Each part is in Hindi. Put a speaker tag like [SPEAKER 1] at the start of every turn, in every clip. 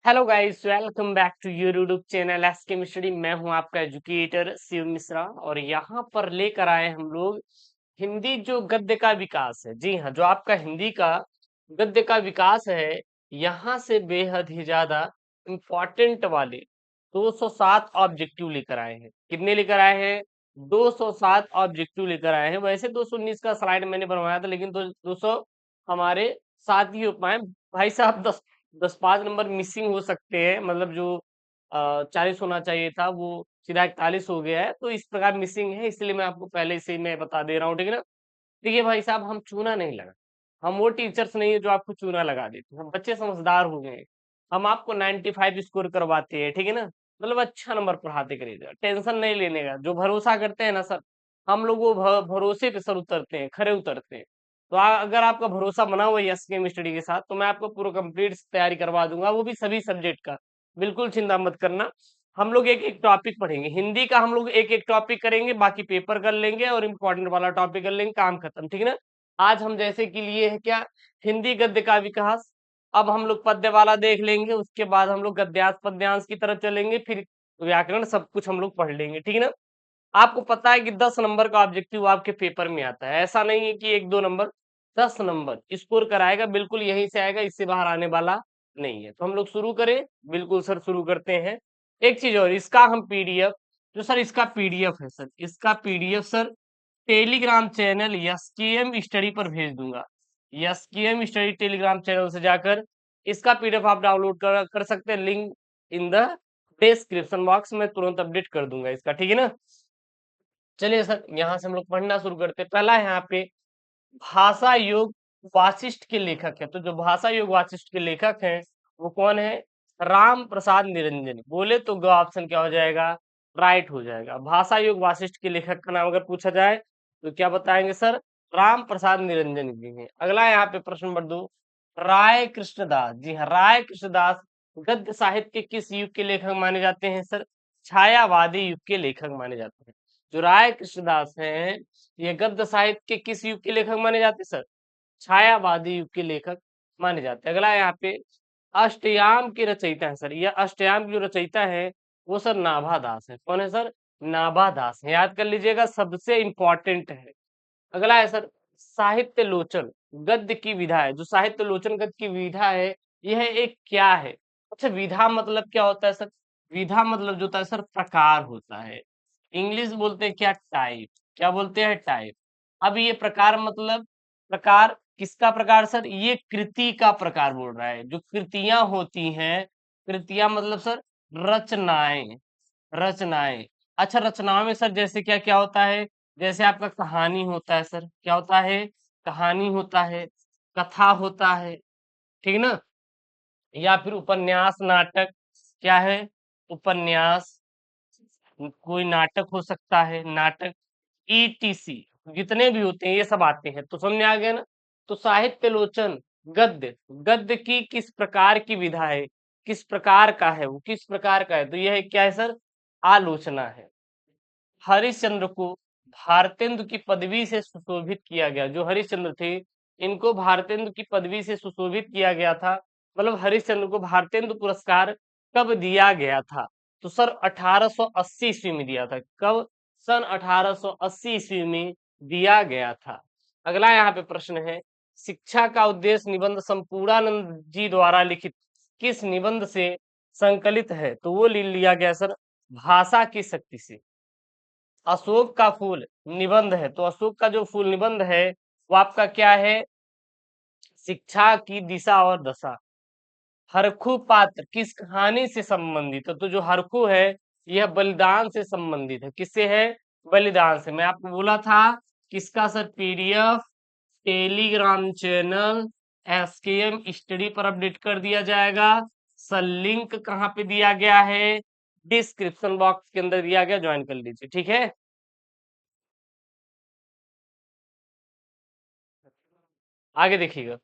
[SPEAKER 1] Hello guys, welcome back to your YouTube channel S chemistry. मैं हूं आपका एजुकेटर शिव मिश्रा और यहाँ पर लेकर आए हम लोग हिंदी जो गद्य का विकास है। जी हाँ, जो आपका हिंदी का गद्य का विकास है, यहाँ से बेहद ही ज्यादा इम्पोर्टेंट वाले 207 ऑब्जेक्टिव लेकर आए हैं। कितने लेकर आए हैं? 207 ऑब्जेक्टिव लेकर आए हैं। वैसे 219 का स्लाइड मैंने बनवाया था, लेकिन 200 हमारे साथ ही हो पाए। भाई साहब, 10-5 नंबर मिसिंग हो सकते हैं, मतलब जो 40 होना चाहिए था वो सीधा 41 हो गया है, तो इस प्रकार मिसिंग है, इसलिए मैं आपको पहले से ही मैं बता दे रहा हूँ, ठीक है ना। देखिए भाई साहब, हम चूना नहीं लगा, हम वो टीचर्स नहीं है जो आपको चूना लगा देते हैं। हम बच्चे समझदार हो गए हैं, हम आपको 95 स्कोर करवाते हैं, ठीक है ना। मतलब अच्छा नंबर पढ़ाते करिएगा, टेंशन नहीं लेने का। जो भरोसा करते हैं ना सर, हम लोग वो भरोसे पे सर उतरते हैं, खरे उतरते हैं। तो अगर आपका भरोसा बना हुआ है एस के स्टडी के साथ, तो मैं आपको पूरा कंप्लीट तैयारी करवा दूंगा, वो भी सभी सब्जेक्ट का। बिल्कुल चिंता मत करना। हम लोग एक एक टॉपिक पढ़ेंगे, हिंदी का हम लोग एक एक टॉपिक करेंगे, बाकी पेपर कर लेंगे और इम्पोर्टेंट वाला टॉपिक कर लेंगे, काम खत्म, ठीक है ना। आज हम जैसे कि लिए है क्या, हिंदी गद्य का विकास। अब हम लोग पद्य वाला देख लेंगे, उसके बाद हम लोग गद्यांश पद्यांश की तरफ चलेंगे, फिर व्याकरण सब कुछ हम लोग पढ़ लेंगे, ठीक है ना। आपको पता है कि 10 नंबर का ऑब्जेक्टिव आपके पेपर में आता है, ऐसा नहीं है कि 1-2 नंबर, 10 नंबर स्कोर कराएगा, बिल्कुल यहीं से आएगा, इससे बाहर आने वाला नहीं है। तो हम लोग शुरू करें। बिल्कुल सर, शुरू करते हैं। एक चीज और, इसका हम पीडीएफ, जो सर इसका पीडीएफ है सर, इसका PDF sir Telegram channel SKM study पर भेज दूंगा। एसकेएम स्टडी टेलीग्राम चैनल से जाकर इसका पीडीएफ आप डाउनलोड कर सकते हैं, link in the description box में तुरंत अपडेट कर दूंगा इसका, ठीक है ना। चलिए सर, यहाँ से हम लोग पढ़ना शुरू करते हैं। पहला यहाँ पे भाषा योग वासिष्ठ के लेखक है, तो जो भाषा योग वासिष्ठ के लेखक हैं वो कौन है? राम प्रसाद निरंजन। बोले तो ग ऑप्शन क्या हो जाएगा? राइट हो जाएगा। भाषा योग वासिष्ठ के लेखक का नाम अगर पूछा जाए तो क्या बताएंगे सर? राम प्रसाद निरंजन जी हैं। अगला यहाँ पे प्रश्न नंबर 2, राय कृष्णदास। जी हाँ, राय कृष्णदास गद्य साहित्य के किस युग के लेखक माने जाते हैं सर? छायावादी युग के लेखक माने जाते हैं। जो राय कृष्णदास हैं, ये गद्य साहित्य के किस युग के लेखक माने जाते हैं सर? छायावादी युग के लेखक माने जाते हैं। अगला यहाँ पे अष्टयाम के रचयिता है सर, यह अष्टयाम की जो रचयिता है वो सर नाभा दास है। कौन है सर? नाभा दास है, याद कर लीजिएगा, सबसे इंपॉर्टेंट है। अगला है सर साहित्य लोचन गद्य की विधा है। जो साहित्य लोचन गद्य की विधा है, यह एक क्या है? अच्छा, विधा मतलब क्या होता है सर? विधा मतलब जो होता है सर, प्रकार होता है। इंग्लिश बोलते हैं क्या? टाइप। क्या बोलते हैं? टाइप। अब ये प्रकार मतलब, प्रकार किसका प्रकार सर? ये कृति का प्रकार बोल रहा है। जो कृतियां होती हैं, कृतियां मतलब सर रचनाएं, रचनाएं। अच्छा, रचनाओं में सर जैसे क्या क्या होता है? जैसे आपका कहानी होता है सर, क्या होता है? कहानी होता है, कथा होता है, ठीक है ना। या फिर उपन्यास, नाटक। क्या है? उपन्यास, कोई नाटक हो सकता है, नाटक, ईटीसी, जितने भी होते हैं ये सब आते हैं। तो समझ में आ गया ना। तो साहित्य लोचन गद्य, गद्य की किस प्रकार की विधा है, किस प्रकार का है, वो किस प्रकार का है, तो यह क्या है सर? आलोचना है। हरिश्चंद्र को भारतेंदु की पदवी से सुशोभित किया गया। जो हरिश्चंद्र थे, इनको भारतेंदु की पदवी से सुशोभित किया गया था। मतलब हरिश्चंद्र को भारतेंदु पुरस्कार कब दिया गया था? तो सर 1880 ईस्वी में दिया था। कब? सन 1880 ईस्वी में दिया गया था। अगला यहाँ पे प्रश्न है, शिक्षा का उद्देश्य निबंध संपूर्णानंद जी द्वारा लिखित किस निबंध से संकलित है? तो वो ले लिया गया सर भाषा की शक्ति से। अशोक का फूल निबंध है, तो अशोक का जो फूल निबंध है वो आपका क्या है? शिक्षा की दिशा और दशा। हरखू पात्र किस कहानी से संबंधित है? तो जो हरखू है यह बलिदान से संबंधित है। किससे है? बलिदान से। मैं आपको बोला था किसका sir PDF Telegram channel SKM study पर अपडेट कर दिया जाएगा। सर लिंक कहाँ पे दिया गया है? डिस्क्रिप्शन बॉक्स के अंदर दिया गया, ज्वाइन कर लीजिए, ठीक है। आगे देखिएगा,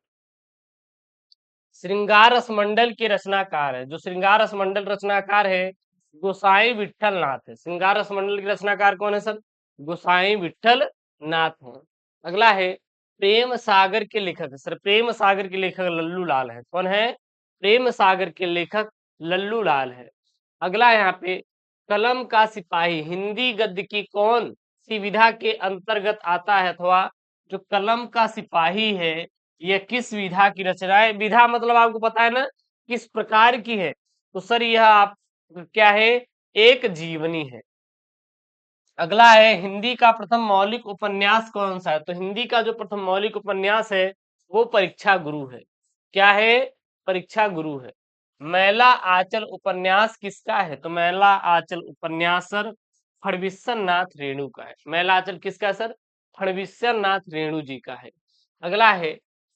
[SPEAKER 1] श्रृंगार रस मंडल के रचनाकार है। जो श्रृंगार रस मंडल रचनाकार है, गोसाई विठल नाथ है। श्रृंगार रस मंडल के रचनाकार कौन है सर? गोसाई विठल नाथ है। अगला है प्रेम सागर के लेखक है सर, प्रेम सागर के लेखक लल्लू लाल है। कौन है? प्रेम सागर के लेखक लल्लू लाल है। अगला यहाँ पे कलम का सिपाही हिंदी गद्य की कौन सी विधा के अंतर्गत आता है, अथवा जो कलम का सिपाही है यह किस विधा की रचना है। विधा मतलब आपको पता है ना किस प्रकार की है, तो सर यह आप क्या है, एक जीवनी है। अगला है हिंदी का प्रथम मौलिक उपन्यास कौन सा है, तो हिंदी का जो प्रथम मौलिक उपन्यास है वो परीक्षा गुरु है। क्या है, परीक्षा गुरु है। मैला आंचल उपन्यास किसका है, तो मैला आंचल उपन्यास सर फड़बिस्सन नाथ रेणु का है। मैला आंचल किसका है सर, फड़बिस्सन नाथ रेणु जी का है। अगला है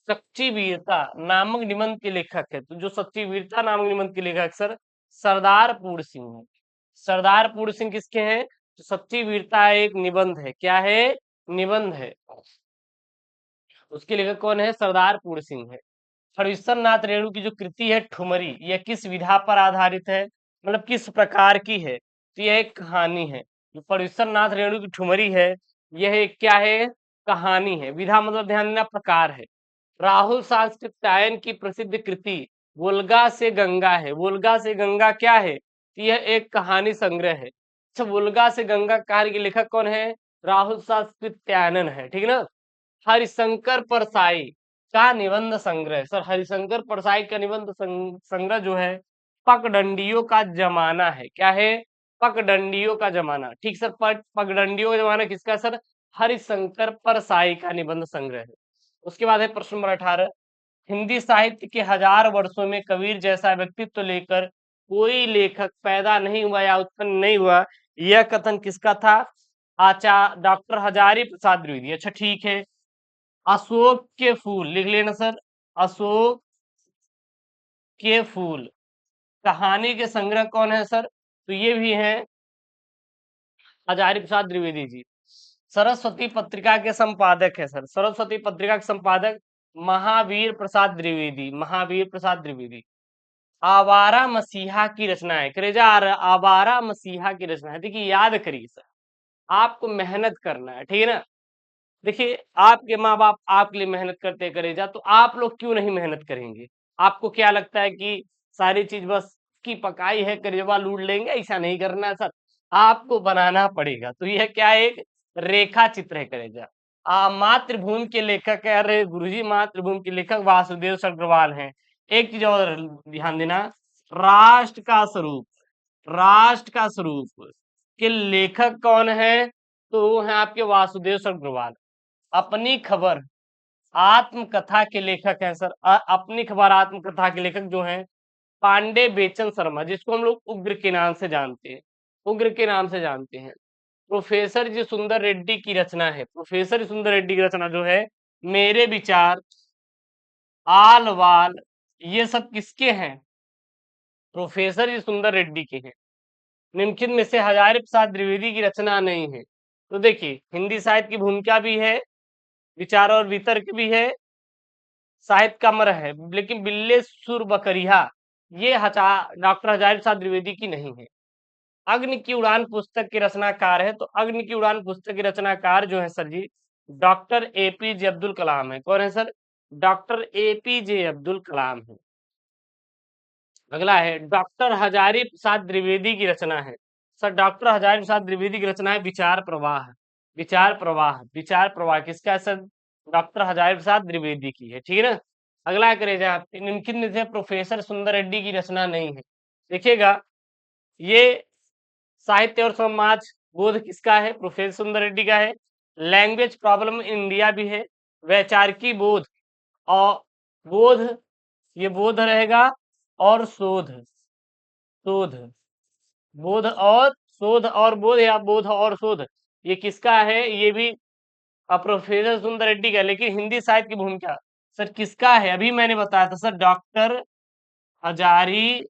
[SPEAKER 1] सच्ची वीरता नामक निबंध के लेखक है, तो जो सच्ची वीरता नामक निबंध के लेखक सर सरदार पूर्ण सिंह है। सरदार पूर्ण सिंह किसके हैं, तो सच्ची वीरता एक निबंध है। क्या है, निबंध है। उसके लेखक कौन है, सरदार पूर्ण सिंह है। फड़बिस्सन नाथ रेणु की जो कृति है ठुमरी, यह किस विधा पर आधारित है, मतलब किस प्रकार की है, तो यह एक कहानी है। जो फड़बिस्सन नाथ रेणु की ठुमरी है यह एक क्या है, कहानी है। विधा मतलब ध्यान देना प्रकार है। राहुल सांकृत्यायन की प्रसिद्ध कृति वोल्गा से गंगा है। वोल्गा से गंगा क्या है, तो यह एक कहानी संग्रह है। अच्छा, वोल्गा से गंगा कहानी के लेखक कौन है, राहुल सांकृत्यायन है, ठीक ना। हरिशंकर परसाई का निबंध संग्रह, सर हरिशंकर परसाई का निबंध संग्रह जो है पगडंडियों का जमाना है। क्या है, पगडंडियों का जमाना, ठीक सर। पगडंडियों का जमाना किसका है सर, हरिशंकर परसाई का निबंध संग्रह है। उसके बाद है प्रश्न नंबर 18, हिंदी साहित्य के 1000 वर्षों में कबीर जैसा व्यक्तित्व लेकर कोई लेखक पैदा नहीं हुआ या उत्पन्न नहीं हुआ, यह कथन किसका था, आचार्य डॉक्टर हजारी प्रसाद द्विवेदी। अच्छा ठीक है। अशोक के फूल लिख लेना सर, अशोक के फूल कहानी के संग्रह कौन है सर, तो ये भी है हजारी प्रसाद द्विवेदी जी। सरस्वती पत्रिका के संपादक है सर, सरस्वती पत्रिका के संपादक महावीर प्रसाद द्विवेदी, महावीर प्रसाद द्विवेदी। आवारा मसीहा की रचना है, करेजा आवारा मसीहा की रचना है। देखिए याद करिए सर, आपको मेहनत करना है, ठीक है ना। देखिए आपके माँ बाप आपके लिए मेहनत करते करेजा, तो आप लोग क्यों नहीं मेहनत करेंगे। आपको क्या लगता है कि सारी चीज बस की पकाई है करेजवा लूट लेंगे, ऐसा नहीं करना है सर, आपको बनाना पड़ेगा। तो यह क्या है, एक रेखा चित्र है करेजा। मातृभूमि के लेखक है, अरे गुरुजी मातृभूमि के लेखक वासुदेव अग्रवाल हैं। एक चीज और ध्यान देना, राष्ट्र का स्वरूप, राष्ट्र का स्वरूप के लेखक कौन है, तो वो है आपके वासुदेव अग्रवाल। अपनी खबर आत्मकथा के लेखक हैं सर, अपनी खबर आत्मकथा के लेखक जो हैं पांडे बेचन शर्मा, जिसको हम लोग उग्र के नाम से जानते हैं, उग्र के नाम से जानते हैं। प्रोफेसर जी सुंदर रेड्डी की रचना है, प्रोफेसर जी सुंदर रेड्डी की रचना जो है मेरे विचार, आल वाल, ये सब किसके हैं, प्रोफेसर जी सुंदर रेड्डी के हैं। निम्नलिखित में से हजारी प्रसाद द्विवेदी की रचना नहीं है, तो देखिए हिंदी साहित्य की भूमिका भी है, विचार और वितर्क भी है, साहित्य का मर है, लेकिन बिल्ले सुर बकरिया ये डॉक्टर हजारी प्रसाद द्विवेदी की नहीं है। अग्नि की उड़ान पुस्तक के रचनाकार है, तो अग्नि की उड़ान पुस्तक के रचनाकार जो है sir ji doctor APJ Abdul Kalam है। कौन है sir, doctor APJ Abdul Kalam है। अगला है डॉक्टर हजारी प्रसाद द्विवेदी की रचना है, सर डॉक्टर हजारी प्रसाद द्विवेदी की रचना है विचार प्रवाह, विचार प्रवाह, विचार प्रवाह किसका है सर, डॉक्टर हजारी प्रसाद द्विवेदी की है, ठीक है ना। अगला करेगा निम्नलिखित में से प्रोफेसर सुंदर रेड्डी की रचना नहीं है। देखिएगा ये साहित्य और समाज बोध किसका है, प्रोफेसर सुंदर रेड्डी का है। लैंग्वेज प्रॉब्लम इन इंडिया भी है। वैचारिकी बोध और बोध, ये बोध रहेगा, और शोध, शोध, बोध और शोध, और बोध या बोध और शोध, ये किसका है, ये भी प्रोफेसर सुंदर रेड्डी का। लेकिन हिंदी साहित्य की भूमिका सर किसका है, अभी मैंने बताया था सर डॉक्टर हजारी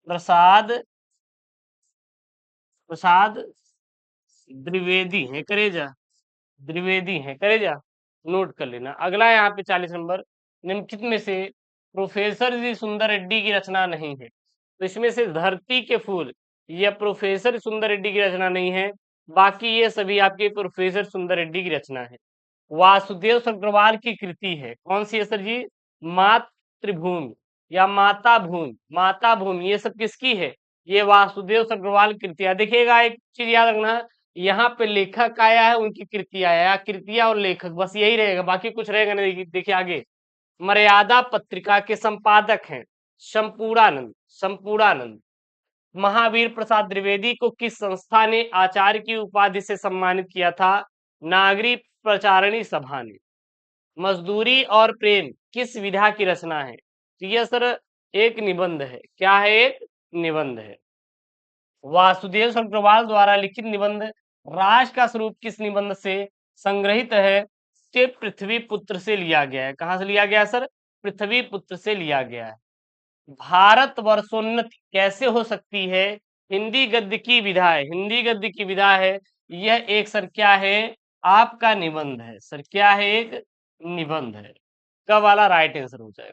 [SPEAKER 1] प्रसाद, प्रसाद द्विवेदी है करेजा, द्विवेदी है करेजा, नोट कर लेना। अगला यहाँ पे 40 नंबर, निम्नलिखित में से प्रोफेसर जी सुंदर रेड्डी की रचना नहीं है, तो इसमें से धरती के फूल यह प्रोफेसर सुंदर रेड्डी की रचना नहीं है, बाकी ये सभी आपके प्रोफेसर सुंदर रेड्डी की रचना है। वासुदेव अग्रवाल की कृति है, कौन सी है सर जी, मातृभूमि, या माता भूमि ये सब किसकी है? ये वासुदेव अग्रवाल कृतियां। देखिएगा एक चीज याद रखना, यहाँ पे लेखक आया है, उनकी कृतियां आया, कृतियां और लेखक, बस यही रहेगा, बाकी कुछ रहेगा नहीं। देखिए आगे, मर्यादा पत्रिका के संपादक हैं संपूर्णानंद। महावीर प्रसाद द्विवेदी को किस संस्था ने आचार्य की उपाधि से सम्मानित किया था? नागरिक प्रचारणी सभा ने। मजदूरी और प्रेम किस विधा की रचना है? तो यह सर एक निबंध है। क्या है? एक निबंध है। वासुदेव अग्रवाल द्वारा लिखित निबंध राज का स्वरूप किस निबंध से संग्रहित है? से पृथ्वी पुत्र से लिया गया है। कहां से लिया गया है सर? पृथ्वी पुत्र से लिया गया है। भारत वर्षोन्नति कैसे हो सकती है? हिंदी गद्य की विधा है। हिंदी गद्य की विधा है। यह एक सर क्या है? आपका निबंध है सर। क्या है? एक निबंध है। क वाला राइट आंसर हो जाएगा।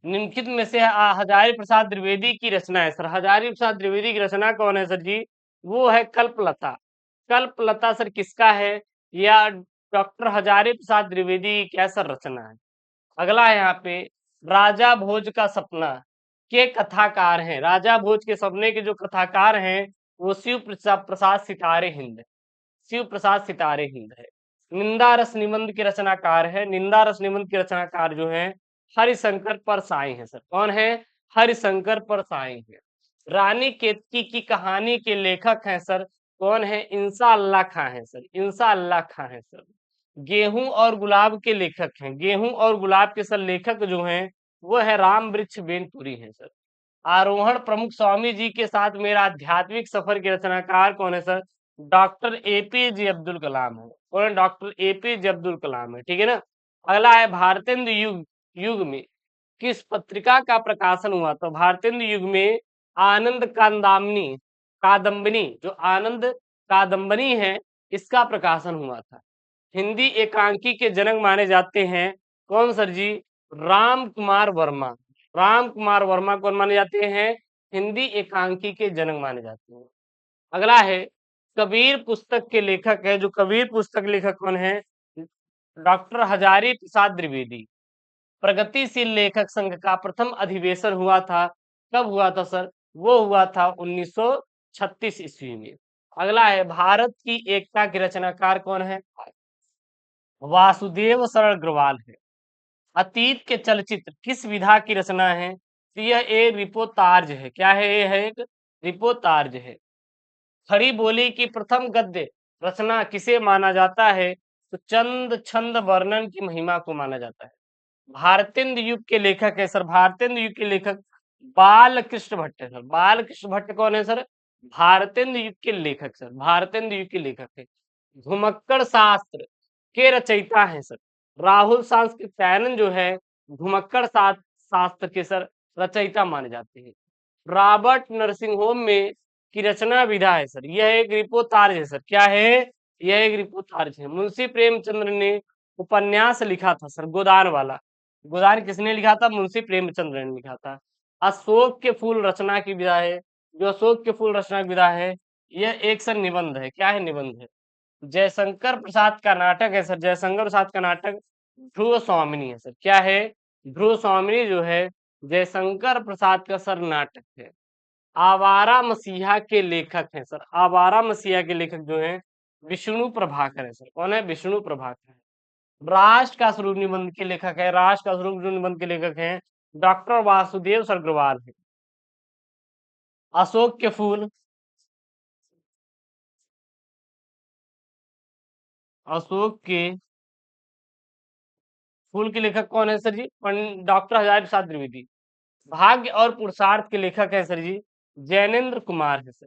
[SPEAKER 1] निम्नलिखित में से हजारी प्रसाद द्विवेदी की रचना है सर। हजारी प्रसाद द्विवेदी की रचना कौन है सर जी? वो है कल्पलता। कल्पलता सर किसका है? या डॉक्टर हजारी प्रसाद द्विवेदी की क्या सर रचना है? अगला है यहाँ पे, राजा भोज का सपना के कथाकार हैं। राजा भोज के सपने के जो कथाकार हैं वो शिव प्रसाद सितारे हिंद है। शिव प्रसाद सितारे हिंद है। निंदा रस निबंध के रचनाकार है। निंदा रस निबंध के रचनाकार जो हैं हरिशंकर परसाई हैं सर। कौन है? हरिशंकर परसाई है। रानी केतकी की कहानी के लेखक हैं सर। कौन है? इंसा अल्लाह खां है सर। इंसा अल्लाह खां है सर। गेहूं और गुलाब के लेखक हैं। गेहूं और गुलाब के सर लेखक जो हैं वो है राम वृक्ष बेनपुरी है सर। आरोहण प्रमुख स्वामी जी के साथ मेरा आध्यात्मिक सफर के रचनाकार कौन है sir? Doctor APJ Abdul Kalam है। कौन है? डॉक्टर एपीजे अब्दुल कलाम है। ठीक है ना। अगला है, भारतेंदु युग युग में किस पत्रिका का प्रकाशन हुआ? तो भारतेंदु युग में आनंद कादम्बनी जो आनंद कादम्बनी है इसका प्रकाशन हुआ था। हिंदी एकांकी के जनक माने जाते हैं कौन सर जी? राम कुमार वर्मा। राम कुमार वर्मा कौन माने जाते हैं? हिंदी एकांकी के जनक माने जाते हैं। अगला है, कबीर पुस्तक के लेखक है। जो कबीर पुस्तक लेखक कौन है? डॉक्टर हजारी प्रसाद द्विवेदी। प्रगतिशील लेखक संघ का प्रथम अधिवेशन हुआ था, कब हुआ था सर? वो हुआ था 1936 ईस्वी में। अगला है, भारत की एकता के रचनाकार कौन है? वासुदेव शरण अग्रवाल है। अतीत के चलचित्र किस विधा की रचना है? तो यह एक रिपोर्तार्ज है। क्या है? ये है एक रिपोर्तार्ज है। खड़ी बोली की प्रथम गद्य रचना किसे माना जाता है? तो चंद छंद वर्णन की महिमा को माना जाता है। भारतेंदु युग के लेखक है सर। भारतेंदु युग के लेखक बाल कृष्ण भट्ट है सर। बाल कृष्ण भट्ट कौन है सर? भारतेंदु युग के लेखक सर। भारतेंदु युग के लेखक है। घुमक्कड़ शास्त्र के रचयिता हैं सर। राहुल सांस्कृत्यायन जो है घुमक्कड़ शास्त्र के सर रचयिता माने जाते हैं। रॉबर्ट नर्सिंग होम में की रचना विधा है सर। यह एक रिपोर्टार्ज है सर। क्या है? यह एक रिपोर्टार्ज है। मुंशी प्रेमचंद्र ने उपन्यास लिखा था सर, गोदान वाला। गोदान किसने लिखा था? मुंशी प्रेमचंद्र ने लिखा था। अशोक के फूल रचना की विधा है। जो अशोक के फूल रचना की विधा है यह एक सर निबंध है। क्या है? निबंध है। जयशंकर प्रसाद का नाटक है सर। जयशंकर प्रसाद का नाटक ध्रुव स्वामिनी है सर। क्या है? ध्रुव स्वामिनी जो है जयशंकर प्रसाद का सर नाटक है। आवारा मसीहा के लेखक हैं सर। आवारा मसीहा के लेखक जो हैं विष्णु प्रभाकर है सर। कौन है? विष्णु प्रभाकर है। राष्ट्र का स्वरूप निबंध के लेखक है। राष्ट्र का स्वरूप निबंध के लेखक हैं डॉक्टर वासुदेव अग्रवाल है। अशोक के फूल, अशोक के फूल के लेखक कौन है सर जी? डॉक्टर हजारी प्रसाद द्विवेदी। भाग्य और पुरुषार्थ के लेखक है सर जी जैनेन्द्र कुमार है सर।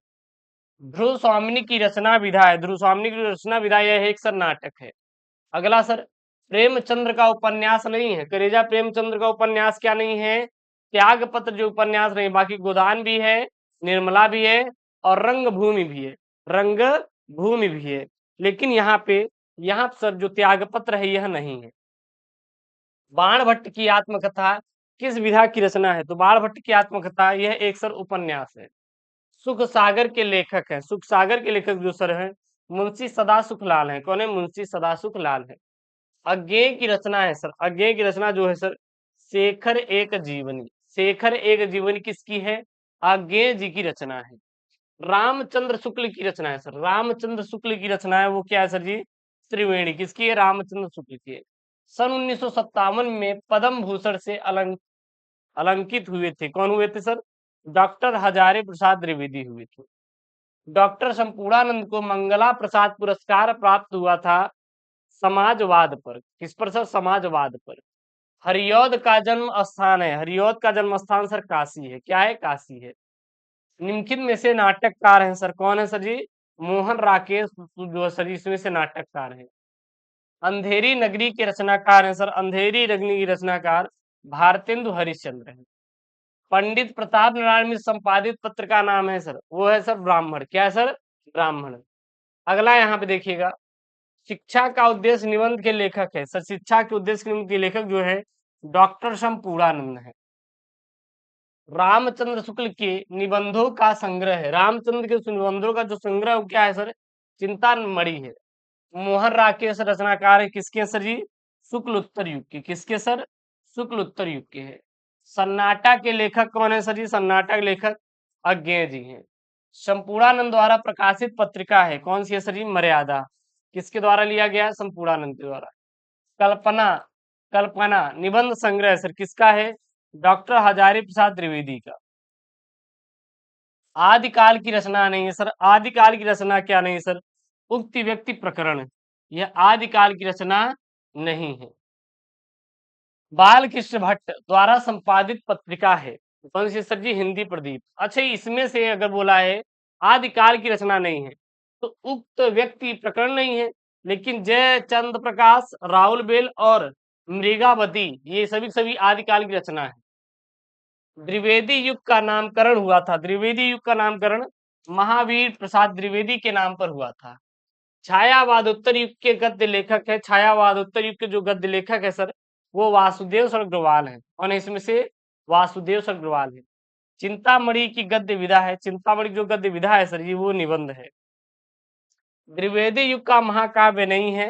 [SPEAKER 1] ध्रुव स्वामिनी की रचना विधा है। ध्रुव स्वामिनी की रचना विधा यह एक सर नाटक है। अगला सर, प्रेमचंद्र का उपन्यास नहीं है। करेजा प्रेमचंद्र का उपन्यास क्या नहीं है? त्याग पत्र जो उपन्यास नहीं, बाकी गोदान भी है, निर्मला भी है और रंगभूमि भी है। रंगभूमि भी है। लेकिन यहाँ सर जो त्याग पत्र है यह नहीं है। बाण भट्ट की आत्मकथा किस विधा की रचना है? तो बाण भट्ट की आत्मकथा यह एक सर उपन्यास है। सुख सागर के लेखक हैं। सुख सागर के लेखक जो सर हैं मुंशी सदा सुखलाल हैं। कौन है? मुंशी सदा सुखलाल है। अज्ञेय की रचना है सर। अज्ञेय की रचना जो है सर शेखर एक जीवनी। शेखर एक जीवन किसकी है? आज्ञेय जी की रचना है। रामचंद्र शुक्ल की रचना है सर, रामचंद्र शुक्ल की रचना है, वो क्या है सर जी? त्रिवेणी किसकी है? रामचंद्र शुक्ल की है। सन 1957 में पद्म भूषण से अलंकित हुए थे। कौन हुए थे सर? डॉक्टर हजारे प्रसाद द्विवेदी हुए थे। डॉक्टर संपूर्णानंद को मंगला प्रसाद पुरस्कार प्राप्त हुआ था समाजवाद पर। किस पर सर? समाजवाद पर। हरिऔध का जन्म स्थान है, हरिऔध का जन्म स्थान सर काशी है। क्या है? काशी है। निम्नलिखित में से नाटककार हैं सर, कौन है सर जी? मोहन राकेश जो है सर इसमें से नाटककार हैं। अंधेरी नगरी के रचनाकार हैं सर, अंधेरी नगरी की रचनाकार भारतेंदु हरिश्चंद्र हैं। पंडित प्रताप नारायण मिश्र संपादित पत्र का नाम है सर, वो है सर ब्राह्मण। क्या है सर? ब्राह्मण। अगला यहाँ पे देखिएगा, शिक्षा का उद्देश्य निबंध के लेखक है सर, शिक्षा के उद्देश्य निबंध के लेखक जो है डॉक्टर संपूर्णानंद है। रामचंद्र शुक्ल के निबंधों का संग्रह है, रामचंद्र के निबंधों का जो संग्रह वो क्या है सर? चिंतामणि है। मोहन राकेश रचनाकार है, किसके सर जी? शुक्ल उत्तर युग के। किसके सर? शुक्ल उत्तर युग के है। सन्नाटा के लेखक कौन है सर जी? सन्नाटा के लेखक अज्ञेय जी हैं। संपूर्णानंद द्वारा प्रकाशित पत्रिका है, कौन सी है सर जी? मर्यादा। किसके द्वारा लिया गया है? संपूर्णानंद के द्वारा। कल्पना, कल्पना निबंध संग्रह सर किसका है? डॉक्टर हजारी प्रसाद द्विवेदी का। आदिकाल की रचना नहीं है सर, आदिकाल की रचना क्या नहीं है सर? उक्त व्यक्ति प्रकरण, यह आदिकाल की रचना नहीं है। बाल कृष्ण भट्ट द्वारा संपादित पत्रिका है, कौन सी सर जी? हिंदी प्रदीप। अच्छा, इसमें से अगर बोला है आदिकाल की रचना नहीं है तो उक्त व्यक्ति प्रकरण नहीं है, लेकिन जय चंद्र प्रकाश, राहुल बेल और मृगावती ये सभी सभी आदिकाल की रचना है। द्विवेदी युग का नामकरण हुआ था, द्विवेदी युग का नामकरण महावीर प्रसाद द्विवेदी के नाम पर हुआ था। छायावाद उत्तर युग के गद्य लेखक है, छायावाद उत्तर युग के जो गद्य लेखक है सर वो वासुदेव अग्रवाल है। और इसमें से वासुदेव अग्रवाल है। चिंतामणि की गद्य विधा है, चिंतामणि जो गद्य विधा है सर ये वो निबंध है। द्विवेदी युग का महाकाव्य नहीं है,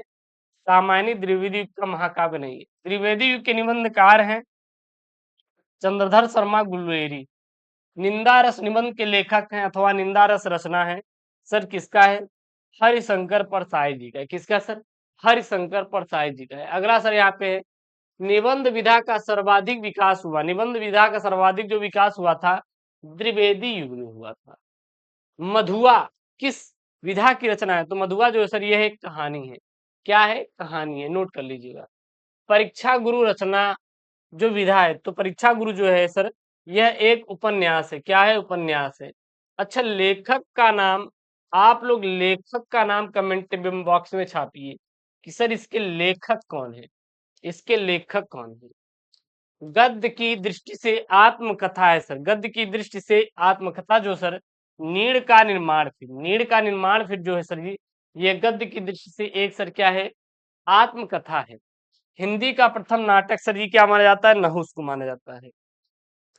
[SPEAKER 1] सामान्य द्विवेदी युग का महाकाव्य नहीं है। द्विवेदी युग के निबंधकार हैं चंद्रधर शर्मा गुलेरी। निंदा रस निबंध के लेखक हैं अथवा निंदा रस रचना है सर किसका है? हरिशंकर परसाई जी का है। किसका सर? हरिशंकर परसाई जी का है। अगला सर यहाँ पे है, निबंध विधा का सर्वाधिक विकास हुआ, निबंध विधा का सर्वाधिक जो विकास हुआ था द्विवेदी युग में हुआ था। मधुआ किस विधा की रचना है? तो मधुआ जो है सर यह एक कहानी है। क्या है? कहानी है, नोट कर लीजिएगा। परीक्षा गुरु रचना जो विधा है, तो परीक्षा गुरु जो है सर यह एक उपन्यास है। क्या है? उपन्यास है। अच्छा, लेखक का नाम, आप लोग लेखक का नाम कमेंट बॉक्स में छापिए कि सर इसके लेखक कौन है, इसके लेखक कौन है। गद्य की दृष्टि से आत्मकथा है सर, गद्य की दृष्टि से आत्मकथा जो सर नीड़ का निर्माण, फिर नीड़ का निर्माण फिर जो है सर ये गद्य की दृष्टि से एक सर क्या है? आत्मकथा है। हिंदी का प्रथम नाटक सर ये क्या माना जाता है? नहुस को माना जाता है।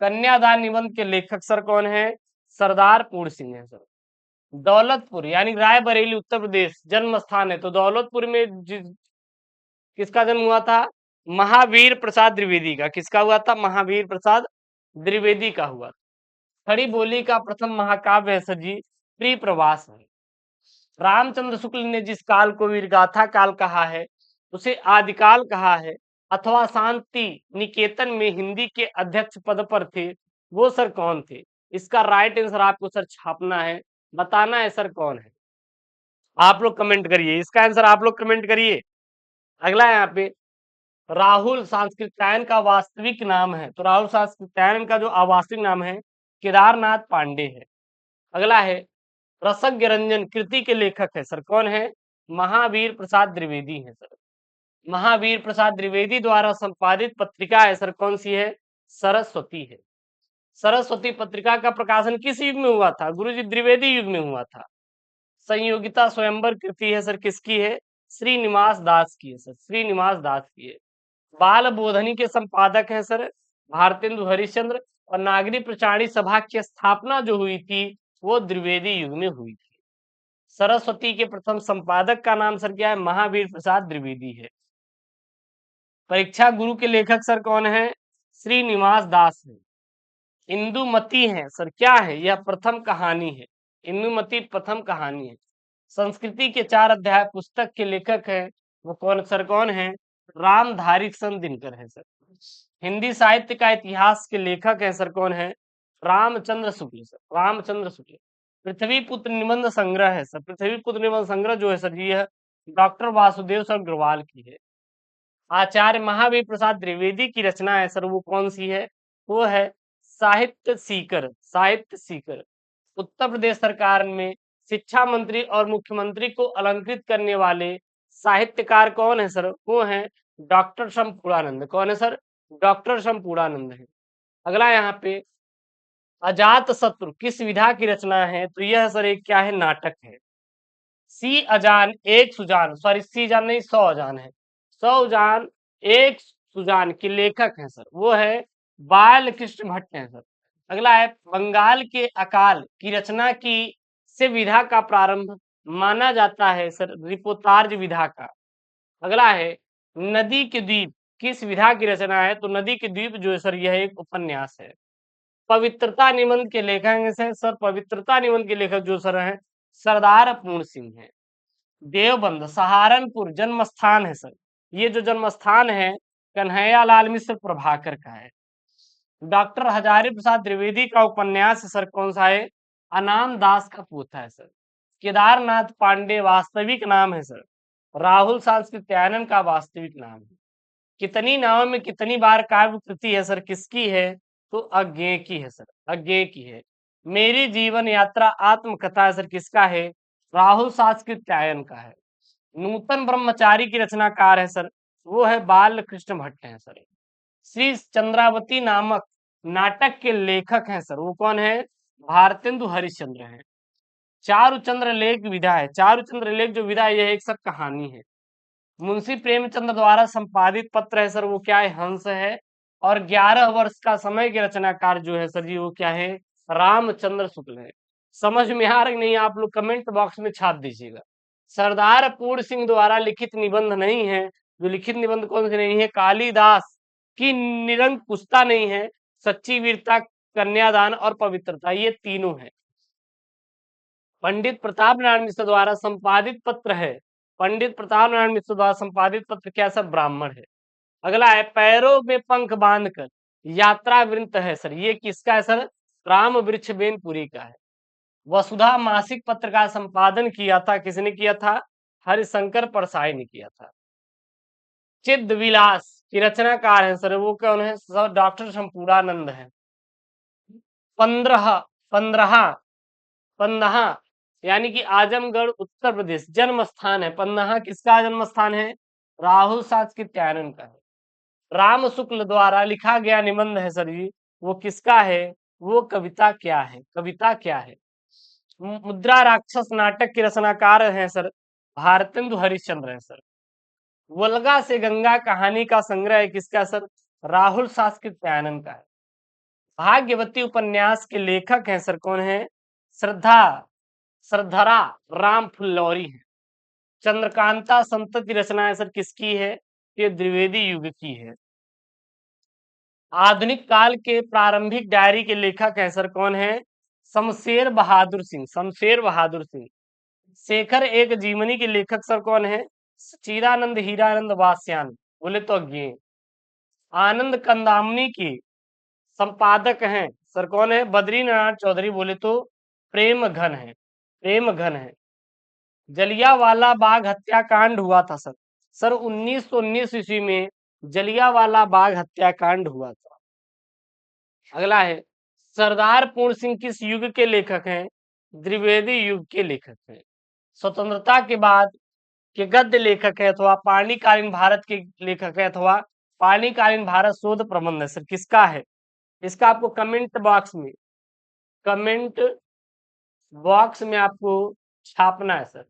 [SPEAKER 1] कन्यादान निबंध के लेखक सर कौन है? सरदार पूर्ण सिंह है सर। दौलतपुर यानी रायबरेली उत्तर प्रदेश जन्म स्थान है, तो दौलतपुर में किसका जन्म हुआ था? महावीर प्रसाद द्विवेदी का। किसका हुआ था? महावीर प्रसाद द्विवेदी का हुआ। खड़ी बोली का प्रथम महाकाव्य है सर जी प्रिय प्रवास है। रामचंद्र शुक्ल ने जिस काल को वीरगाथा काल कहा है उसे आदिकाल कहा है, अथवा शांति निकेतन में हिंदी के अध्यक्ष पद पर थे वो सर कौन थे? इसका राइट आंसर आपको सर छापना है, बताना है सर कौन है। आप लोग कमेंट करिए, इसका आंसर आप लोग कमेंट करिए। अगला यहाँ पे, राहुल सांस्कृत्यायन का वास्तविक नाम है, तो राहुल सांस्कृत्यायन का जो अवास्तविक नाम है केदारनाथ पांडे है। अगला है, रसज्ञ रंजन कृति के लेखक है सर कौन है? महावीर प्रसाद द्विवेदी है सर। महावीर प्रसाद द्विवेदी द्वारा संपादित पत्रिका है सर कौन सी है? सरस्वती है। सरस्वती पत्रिका का प्रकाशन किस युग में हुआ था? गुरुजी द्विवेदी युग में हुआ था। संयोगिता स्वयंवर कृति है सर किसकी है? श्रीनिवास दास की है सर, श्रीनिवास दास की है। बाल बोधनी के संपादक हैं सर भारतेंदु हरिश्चंद्र, और नागरिक प्रचारणी सभा की स्थापना जो हुई थी वो द्विवेदी युग में हुई थी। सरस्वती के प्रथम संपादक का नाम सर क्या है? महावीर प्रसाद द्विवेदी है। परीक्षा गुरु के लेखक सर कौन है? श्रीनिवास दास है। इंदुमती है सर, क्या है यह? प्रथम कहानी है। इंदुमती प्रथम कहानी है। संस्कृति के 4 अध्याय पुस्तक के लेखक हैं, वो कौन सर, कौन है? रामधारी चंद्र दिनकर है सर। हिंदी साहित्य का इतिहास के लेखक हैं सर, कौन है? रामचंद्र शुक्ल सर, रामचंद्र शुक्ल। पृथ्वी पुत्र निबंध संग्रह है सर, पृथ्वी पुत्र निबंध संग्रह जो है सर, ये डॉक्टर वासुदेव सर अग्रवाल की है। आचार्य महावीर प्रसाद द्विवेदी की रचना है सर, वो कौन सी है? वो है साहित्य सीकर, साहित्य सीकर। उत्तर प्रदेश सरकार में शिक्षा मंत्री और मुख्यमंत्री को अलंकृत करने वाले साहित्यकार कौन है सर? वो है डॉक्टर शंपूर्णानंद। कौन है सर? डॉक्टर शंपूर्णानंद है। अगला यहाँ पे अजात शत्रु किस विधा की रचना है? तो यह सर एक क्या है? नाटक है। सी अजान एक सुजान, सॉरी सी जान नहीं, सौ अजान है। सौ उजान एक सुजान के लेखक हैं सर, वो है बाल कृष्ण भट्ट हैं सर। अगला है बंगाल के अकाल की रचना की से विधा का प्रारंभ माना जाता है सर, रिपोतार्ज विधा का। अगला है नदी के द्वीप किस विधा की रचना है? तो नदी के द्वीप जो है सर, यह एक उपन्यास है। पवित्रता निबंध के लेखक हैं सर, पवित्रता निबंध के लेखक जो सर हैं, सरदार पूर्ण सिंह है। देवबंद सहारनपुर जन्म स्थान है सर, ये जो जन्म स्थान है कन्हैया लाल मिश्र प्रभाकर का है। डॉक्टर हजारी प्रसाद द्विवेदी का उपन्यास है सर, कौन सा है? अनाम दास का पोथा है सर। केदारनाथ पांडे वास्तविक नाम है सर, राहुल सांस्कृत्यायन का वास्तविक नाम है। कितनी नावों में कितनी बार काव्य कृति है सर, किसकी है? तो अज्ञेय की है सर, अज्ञेय की है। मेरी जीवन यात्रा आत्मकथा है सर, किसका है? राहुल सांस्कृत्यायन का है। नूतन ब्रह्मचारी की रचनाकार है सर, वो है बाल कृष्ण भट्ट है सर। श्री चंद्रावती नामक नाटक के लेखक हैं सर, वो कौन है? भारतेंदु हरिश्चंद्र हैं। चारुचंद्र लेख विधा है, चारुचंद्र लेख जो विधा है, यह एक सर कहानी है। मुंशी प्रेमचंद्र द्वारा संपादित पत्र है सर, वो क्या है? हंस है। और 11 वर्ष का समय के रचनाकार जो है सर जी, वो क्या है? रामचंद्र शुक्ल है। समझ में आ रही नहीं? आप लोग कमेंट बॉक्स में छाप दीजिएगा। सरदार पूर्ण सिंह द्वारा लिखित निबंध नहीं है, जो लिखित निबंध कौन से नहीं है? कालिदास की निरंक पुस्ता नहीं है, सच्ची वीरता, कन्यादान और पवित्रता, ये तीनों है। पंडित प्रताप नारायण मिश्र द्वारा संपादित पत्र है, पंडित प्रताप नारायण मिश्र द्वारा संपादित पत्र क्या सर? ब्राह्मण है। अगला है पैरों में पंख बांधकर यात्रा वृंत है सर, ये किसका है सर? राम वृक्ष बेनपुरी का है। वसुधा मासिक पत्र का संपादन किया था, किसने किया था? हरिशंकर परसाई ने किया था। चिद विलास की रचनाकार है सर, वो कौन है सर? डॉक्टर शंपूर्णानंद है। 15 15 पंदहा यानी कि आजमगढ़ उत्तर प्रदेश जन्म स्थान है। पंदहा किसका जन्म स्थान है? राहुल सांस्कृत्यायन का है। राम शुक्ल द्वारा लिखा गया निबंध है सर जी, वो किसका है? वो कविता क्या है? कविता क्या है? मुद्रा राक्षस नाटक के रचनाकार हैं सर, भारतेंदु हरिश्चंद्र है सर। वल्गा से गंगा कहानी का संग्रह है, किसका सर? राहुल सांस्कृत्यायन का है। भाग्यवती उपन्यास के लेखक हैं सर, कौन है? श्रद्धा श्रद्धरा राम फुल्लौरी है। चंद्रकांता संतति रचना है सर, किसकी है? ये द्विवेदी युग की है। आधुनिक काल के प्रारंभिक डायरी के लेखक हैं सर, कौन है? शमशेर बहादुर सिंह, शमशेर बहादुर सिंह। शेखर एक जीवनी के लेखक सर, कौन है? चिदानंद हीरानंद वास्यान, बोले तो अज्ञेय। आनंद कंदामनी की संपादक हैं सर, कौन है? बद्रीनाथ चौधरी, बोले तो प्रेम घन है, प्रेम घन है। जलियांवाला बाग हत्याकांड हुआ था सर, सर 1919 ईस्वी में जलियांवाला बाग हत्याकांड हुआ था। अगला है सरदार पूर्ण सिंह किस युग के लेखक हैं? द्विवेदी युग के लेखक हैं। स्वतंत्रता के बाद के गद्य लेखक है अथवा पाणिकालीन भारत के लेखक है अथवा पाणिकालीन भारत शोध प्रबंध है सर, किसका है? इसका आपको कमेंट बॉक्स में आपको छापना है सर,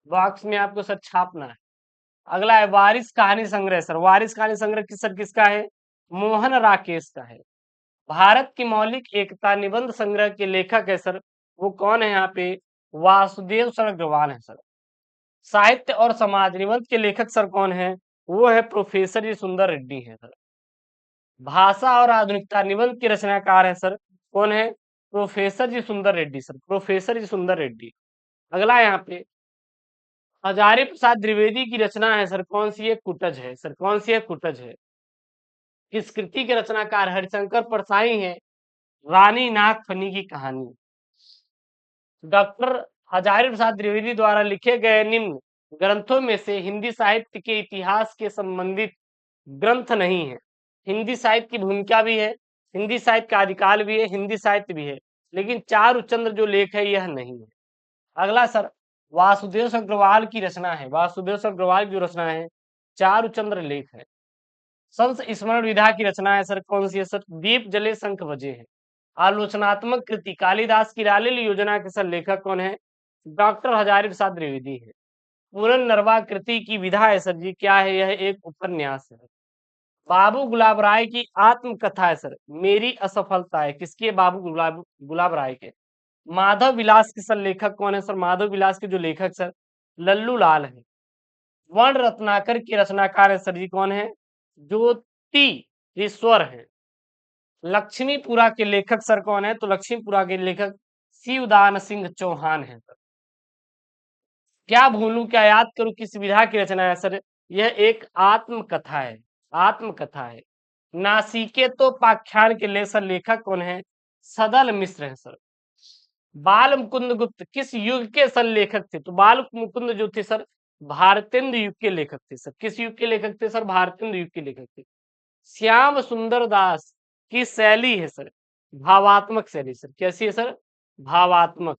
[SPEAKER 1] बॉक्स में आपको सर छापना है। अगला है वारिस कहानी संग्रह सर, वारिस कहानी संग्रह सर किसका है? मोहन राकेश का है। भारत की मौलिक एकता निबंध संग्रह के लेखक है सर, वो कौन है यहाँ पे? वासुदेव सर अग्रवाल है सर। साहित्य और समाज निबंध के लेखक सर कौन है? वो है प्रोफेसर जी सुंदर रेड्डी है सर। भाषा और आधुनिकता निबंध के रचनाकार है सर, कौन है? प्रोफेसर जी सुंदर रेड्डी सर, प्रोफेसर जी सुंदर रेड्डी। अगला यहाँ पे हजारी प्रसाद द्विवेदी की रचना है सर, कौन सी है? कुटज है सर, कौन सी है? कुटज है। किस कृति के रचनाकार? हरिशंकर परसाई हैं। रानी नागफनी की कहानी। डॉक्टर हजारी प्रसाद द्विवेदी द्वारा लिखे गए निम्न ग्रंथों में से हिंदी साहित्य के इतिहास के संबंधित ग्रंथ नहीं है। हिंदी साहित्य की भूमिका भी है, हिंदी साहित्य का आदिकाल भी है, हिंदी साहित्य भी है, लेकिन चारुचंद्र जो लेख है यह नहीं है। अगला सर वासुदेव अग्रवाल की रचना है, वासुदेव अग्रवाल की जो रचना है चारुचंद्र लेख है। संस स्मरण विधा की रचना है सर, कौन सी है सर? दीप जले शंख बजे है। आलोचनात्मक कृति कालिदास की रालिल योजना के सर लेखक कौन है? डॉक्टर हजारी प्रसाद द्विवेदी है। पूरन नरवा कृति की विधा है सर जी, क्या है? यह एक उपन्यास है। बाबू गुलाब राय की आत्मकथा है सर, मेरी असफलता है। किसकी है? बाबू गुलाब राय के। माधव विलास के सर लेखक कौन है सर? माधव विलास के जो लेखक सर लल्लू लाल है। वर्ण रत्नाकर की रचनाकार है सर जी, कौन है? ज्योति ईश्वर है। लक्ष्मीपुरा के लेखक सर कौन है? तो लक्ष्मीपुरा के लेखक शिवदान सिंह चौहान है सर। क्या भूलूं क्या याद करूं किस विधा की रचना है सर? यह एक आत्मकथा है, आत्मकथा है। नासिके तो पाख्यान के सर लेखक कौन है? सदल मिश्र है सर। बाल मुकुंद गुप्त किस युग के सर लेखक थे? तो बाल मुकुंद जो थे सर भारतेंद्र युग के लेखक थे सर। किस युग के लेखक थे सर? भारतेंद्र युग के लेखक थे। श्याम सुंदर दास की शैली है सर भावात्मक शैली सर। कैसी है सर? भावात्मक।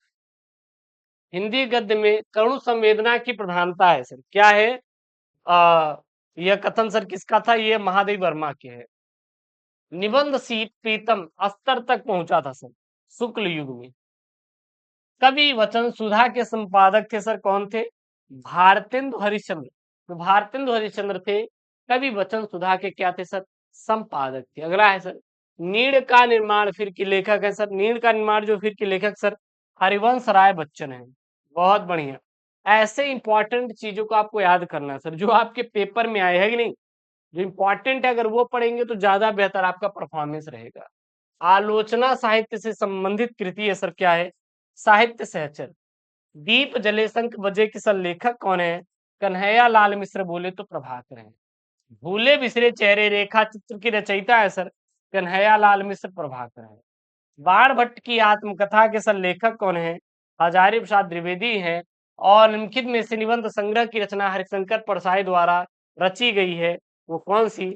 [SPEAKER 1] हिंदी गद्य में करुण संवेदना की प्रधानता है सर, क्या है? यह कथन सर किसका था? ये महादेव वर्मा के है। निबंध सीत प्रीतम स्तर तक पहुंचा था सर शुक्ल युग में। कवि वचन सुधा के संपादक थे सर, कौन थे? भारतेंदु हरिश्चंद्र। तो भारतेंदु हरिश्चंद्र थे कवि वचन सुधा के क्या थे सर? संपादक थे। अगला है सर नीड़ का निर्माण फिर के लेखक है सर, नीड़ का निर्माण जो फिर के लेखक सर हरिवंश राय बच्चन है। बहुत बढ़िया। ऐसे इंपॉर्टेंट चीजों को आपको याद करना है सर, जो आपके पेपर में आए है कि नहीं, जो इंपॉर्टेंट है अगर वो पढ़ेंगे तो ज्यादा बेहतर आपका परफॉर्मेंस रहेगा। आलोचना साहित्य से संबंधित कृति है सर, क्या है? साहित्य सहचर। दीप जले शंख बजे के सर लेखक कौन है? कन्हैया लाल मिश्र, बोले तो प्रभाकर है। भूले बिसरे चेहरे रेखा चित्र की रचयिता है सर कन्हैया लाल मिश्र, प्रभाकर है। बाण भट्ट की आत्मकथा के सर लेखक कौन है? हजारी प्रसाद द्विवेदी है। और निम्नलिखित में से निबंध संग्रह की रचना हरिशंकर परसाई द्वारा रची गई है, वो कौन सी?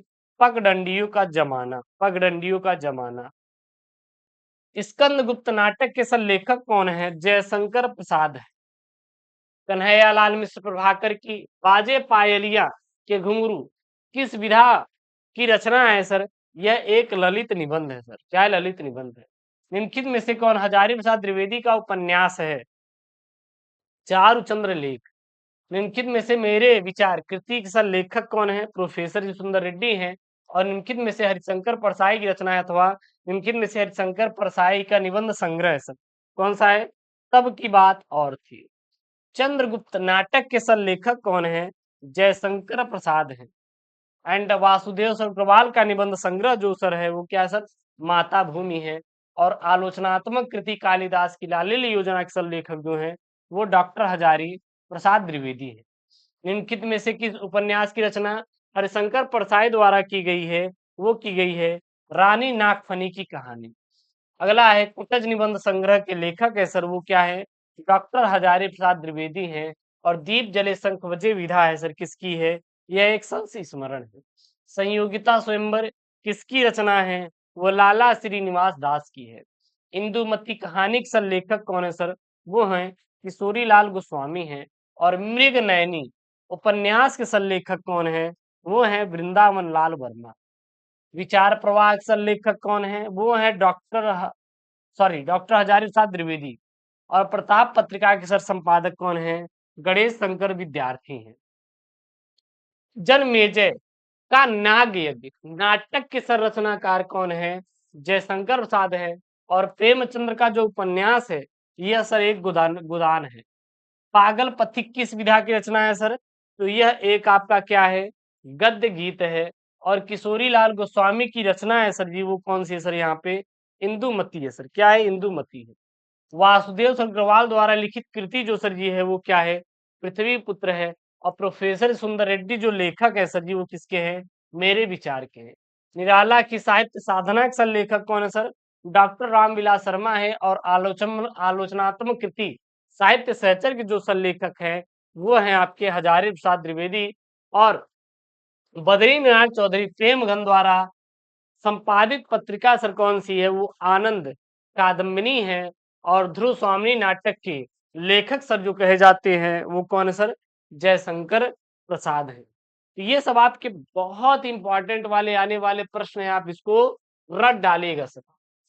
[SPEAKER 1] पगडंडियों का जमाना, पगडंडियों का जमाना। स्कंद गुप्त नाटक के सर लेखक कौन है? जयशंकर प्रसाद है। कन्हैया लाल मिश्र, प्रभाकर की बाजे पायलिया के घुंघरू किस विधा की रचना है सर? यह एक ललित निबंध है सर। क्या है? ललित निबंध है। निम्नलिखित में से कौन हजारी प्रसाद द्विवेदी का उपन्यास है? चारुचंद्र लेख। निम्नलिखित में से मेरे विचार कृति के सर लेखक कौन है? प्रोफेसर जी सुंदर रेड्डी हैं। और निम्नलिखित में से हरिशंकर परसाई की रचना है, अथवा निम्नलिखित में से हरिशंकर परसाई का निबंध संग्रह है सर, कौन सा है? तब की बात और थी। चंद्रगुप्त नाटक के सर लेखक कौन है? जयशंकर प्रसाद हैं। एंड वासुदेव अग्रवाल का निबंध संग्रह जो सर है वो क्या है सर? माता भूमि है। और आलोचनात्मक कृति कालिदास की लालिल योजना के सर लेखक जो हैं वो डॉक्टर हजारी प्रसाद द्विवेदी है। निम्नलिखित में से किस उपन्यास की रचना हरिशंकर परसाई द्वारा की गई है? वो की गई है रानी नागफनी की कहानी। अगला है कुटज निबंध संग्रह के लेखक है सर, वो क्या है? डॉक्टर हजारी प्रसाद द्विवेदी हैं। और दीप जले शंख बजे विधा है सर, किसकी है? यह एक संस स्मरण है। संयोगिता स्वयंवर किसकी रचना है? वो लाला श्रीनिवास दास की है। इंदुमती कहानी के सर लेखक कौन है सर? वो हैं किशोरी लाल गोस्वामी हैं। और मृग नयनी उपन्यास के सर लेखक कौन है? वो हैं वृंदावन लाल वर्मा। विचार प्रवाह के सर लेखक कौन है? वो है डॉक्टर हजारी प्रसाद द्विवेदी। और प्रताप पत्रिका के सर संपादक कौन है? गणेश शंकर विद्यार्थी हैं। जन्मेजय का नाग यज्ञ नाटक के सर रचनाकार कौन है? जयशंकर प्रसाद है। और प्रेमचंद्र का जो उपन्यास है यह सर एक गोदान है। पागल पथिक किस विधा की रचना है सर? तो यह एक आपका क्या है? गद्य गीत है। और किशोरी लाल गोस्वामी की रचना है सर जी, वो कौन सी है सर? यहाँ पे इंदुमती है सर। क्या है? इंदुमती है। वासुदेव अग्रवाल द्वारा लिखित कृति जो सर जी है वो क्या है? पृथ्वी पुत्र है। और प्रोफेसर सुंदर रेड्डी जो लेखक है सर जी वो किसके हैं? मेरे विचार के हैं। निराला की साहित्य साधना के सर लेखक कौन है सर? डॉक्टर रामविलास शर्मा है। और आलोचनात्मक कृति साहित्य सहचर के जो सर लेखक है वो है आपके हजारी प्रसाद द्विवेदी। और बद्रीनाथ चौधरी प्रेमगन द्वारा संपादित पत्रिका सर कौन सी है? वो आनंद कादम्बिनी है। और ध्रुव स्वामी नाटक के लेखक सर जो कहे जाते हैं वो कौन है सर? जयशंकर प्रसाद है। तो ये सब आपके बहुत इंपॉर्टेंट वाले आने वाले प्रश्न है, आप इसको रट डालिएगा सर।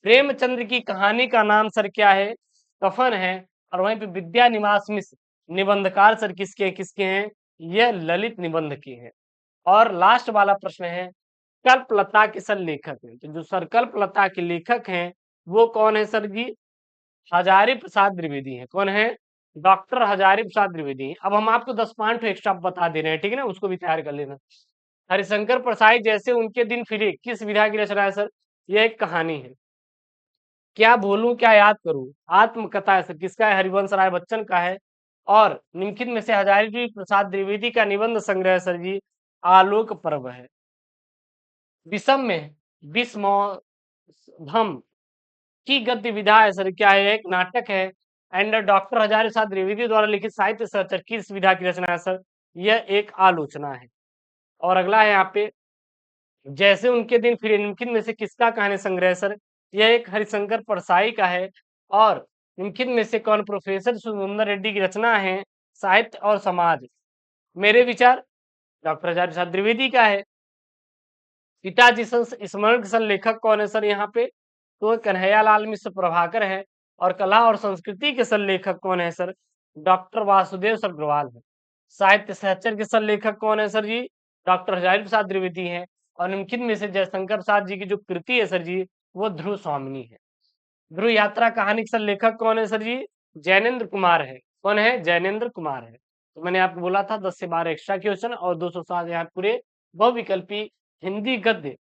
[SPEAKER 1] प्रेमचंद्र की कहानी का नाम सर क्या है? कफन है। और वहीं पे विद्या निवास मिश्र निबंधकार सर किसके हैं? यह ललित निबंध के हैं। और लास्ट वाला प्रश्न है, कल्पलता के सर लेखक हैं। तो जो सर कल्पलता के लेखक हैं वो कौन है सर जी? हजारी प्रसाद द्विवेदी हैं। कौन है? डॉक्टर हजारी प्रसाद द्विवेदी हैं। अब हम आपको 10 पॉइंट एक्स्ट्रा बता दे रहे हैं, ठीक है ना? उसको भी तैयार कर लेना। हरिशंकर प्रसाद जैसे उनके दिन फिरे किस विधा की रचना है सर? यह एक कहानी है। क्या भूलूं क्या याद करूं आत्मकथा है सर। किसका है? हरिवंश राय बच्चन का है। और निम्नलिखित में से हजारी प्रसाद द्विवेदी का निबंध संग्रह सर जी आलोक पर्व है। विषम में विषमोधम की गद्य विधा है सर। क्या है? एक नाटक है। एंड डॉक्टर हजारी प्रसाद द्विवेदी द्वारा लिखित साहित्य सहचर किस विधा की रचना है सर? यह एक आलोचना है। और अगला है यहाँ पे, जैसे उनके दिन फिर निम्नलिखित में से किसका कहानी संग्रह है सर? यह एक हरिशंकर परसाई का है। और निम्नलिखित में से कौन? प्रोफेसर सुंदर रेड्डी की रचना है साहित्य और समाज। मेरे विचार डॉक्टर हजारी प्रसाद द्विवेदी का है। पिताजी स्मरण सर लेखक कौन है सर? यहाँ पे तो कन्हैयालाल मिश्र प्रभाकर है। और कला और संस्कृति के सर लेखक कौन है sir? Doctor Vasudev sir Agrawal है। साहित्य सहचर के सर लेखक कौन है सर जी? डॉक्टर हजारी प्रसाद द्विवेदी हैं। और निम्नलिखित में से जयशंकर प्रसाद जी की जो कृति है सर जी वो ध्रुव स्वामिनी है। ध्रुव यात्रा कहानी के सर लेखक कौन है सर जी? जैनेन्द्र कुमार है। कौन है? जैनेन्द्र कुमार है। तो मैंने आपको बोला था 10 से 12 एक्स्ट्रा क्वेश्चन और 207 यहाँ पूरे बहुविकल्पी हिंदी गद्य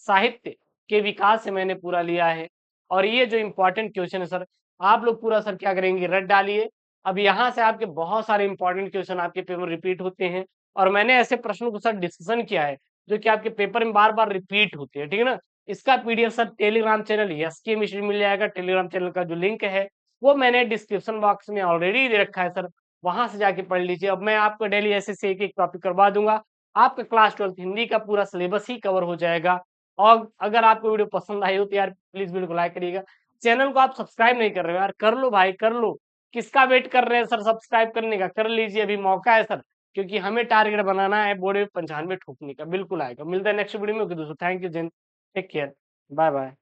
[SPEAKER 1] साहित्य के विकास से मैंने पूरा लिया है। और ये जो इंपॉर्टेंट क्वेश्चन है सर आप लोग पूरा सर क्या करेंगे? रट डालिए। अब यहाँ से आपके बहुत सारे इंपॉर्टेंट क्वेश्चन आपके पेपर रिपीट होते हैं। और मैंने ऐसे प्रश्नों को सर डिस्कशन किया है जो कि आपके पेपर में बार बार रिपीट होते हैं, ठीक है ना? इसका PDF sir Telegram channel yes के मिश्री मिल जाएगा। टेलीग्राम चैनल का जो लिंक है वो मैंने डिस्क्रिप्शन बॉक्स में ऑलरेडी दे रखा है सर, वहां से जाके पढ़ लीजिए। अब मैं आपको डेली ऐसे से एक टॉपिक करवा दूंगा। आपका क्लास 12 हिंदी का पूरा सिलेबस ही कवर हो जाएगा। और अगर आपको वीडियो पसंद आई हो तो यार प्लीज वीडियो को लाइक करिएगा। चैनल को आप सब्सक्राइब नहीं कर रहे हो यार, कर लो भाई कर लो। किसका वेट कर रहे हैं सर? सब्सक्राइब करने का कर लीजिए, अभी मौका है सर। क्योंकि हमें टारगेट बनाना है बोर्ड में 95 ठोकने का। बिल्कुल आएगा। मिलता है नेक्स्ट वीडियो में। ओके दोस्तों, thank you, take care, bye bye.